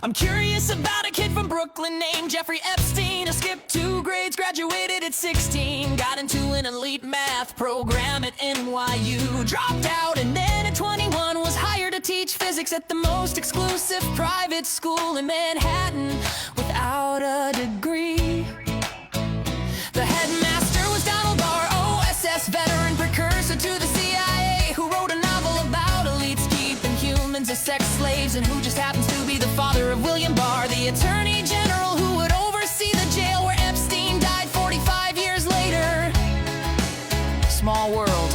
I'm curious about a kid from Brooklyn named Jeffrey Epstein, who skipped 2 grades, graduated at 16, got into an elite math program at NYU, dropped out, and then at 21 was hired to teach physics at the most exclusive private school in Manhattan without a degree. The headmaster was Donald Barr, OSS veteran, precursor to the CIA, who wrote a novel about elites keeping humans as sex slaves, and who just happens to be the father of William Barr, the attorney general who would oversee the jail where Epstein died 45 years later. Small world.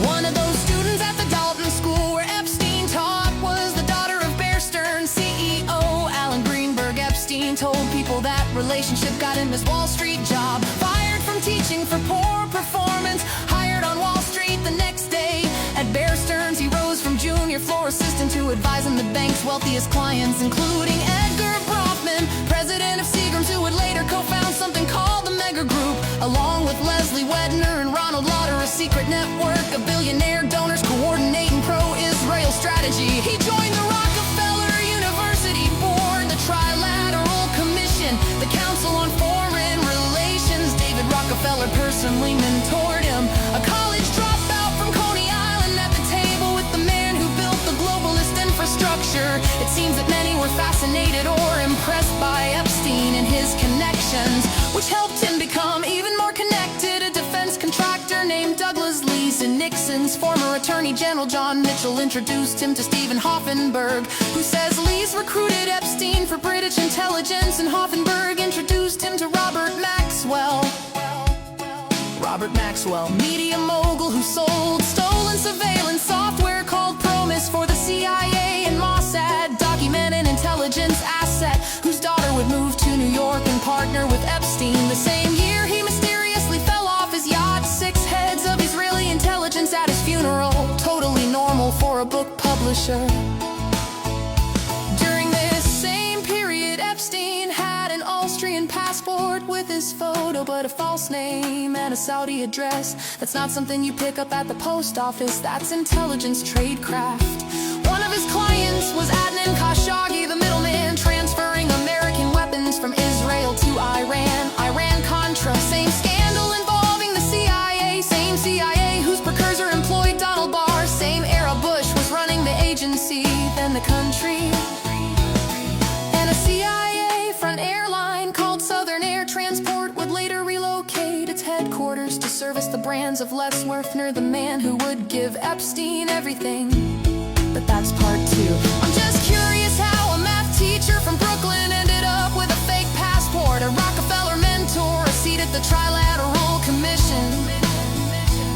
One of those students at the Dalton school where Epstein taught was the daughter of Bear Stearns CEO Alan Greenberg. Epstein told people that relationship got him his Wall Street job. Fired from teaching for poor performance, hired on Wall Street the next day. At Bear Stearns he rose from junior floor assistant to advising the bank's wealthiest clients, including Edgar Bronfman, president of Seagram's, who would later co-found something called the Mega Group, along with Leslie Wedner and Ronald Lauder, a secret network of billionaire donors coordinating pro-Israel strategy. He joined the Rockefeller University Board, the Trilateral Commission, the Council on Foreign Relations. David Rockefeller personally mentored him, a college dropout from Coney Island, at the table with the man who built the globalist infrastructure. It seems that many were fascinated or impressed by Epstein and his connections, which helped him become even more connected. A defense contractor named Douglas Lee's and Nixon's former Attorney General John Mitchell introduced him to Stephen Hoffenberg, who says Lee's recruited Epstein for British intelligence, and Hoffenberg introduced him to Robert Maxwell. Robert Maxwell, media mogul who sold stolen surveillance software called Promise for the CIA and Mossad, documented intelligence asset, whose daughter would move to New York and partner with Epstein. The same year he mysteriously fell off his yacht, 6 heads of Israeli intelligence at his funeral, totally normal for a book publisher. During this same period, Epstein had an Austrian passport with his photo, but a false name and a Saudi address. That's not something you pick up at the post office, that's intelligence tradecraft. One of his clients was Adnan Khashoggi, the middleman, transferring American weapons from Israel to Iran. Iran-Contra, same scandal involving the CIA, same CIA whose precursor employed Donald Barr, same era Bush was running the agency, then the country. And a CIA front airline called Southern Air Transport would later relocate its headquarters to service the brands of Les Werfner, the man who would give Epstein everything. But that's part 2. I'm just curious how a math teacher from Brooklyn ended up with a fake passport, a Rockefeller mentor, a seat at the Trilateral Commission,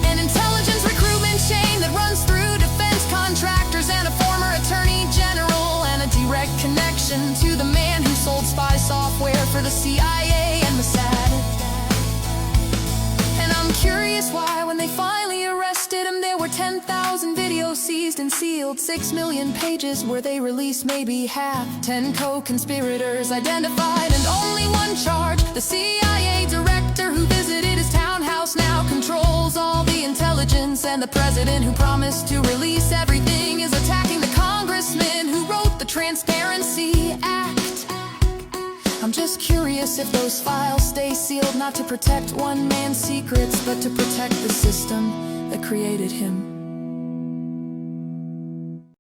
an intelligence recruitment chain that runs through defense contractors, and a former attorney general, and a direct connection to the man who sold spy software for the CIA and Mossad. And I'm curious why, when they finally arrested him, there were 10,000 videos seized and sealed, 6 million pages were they released, maybe half, 10 co-conspirators identified, and only one charge. The CIA director who visited his townhouse now controls all the intelligence, and the president who promised to release everything is attacking the congressman who wrote the Transparency Act. I'm just curious if those files stay sealed, not to protect one man's secrets, but to protect the system that created him.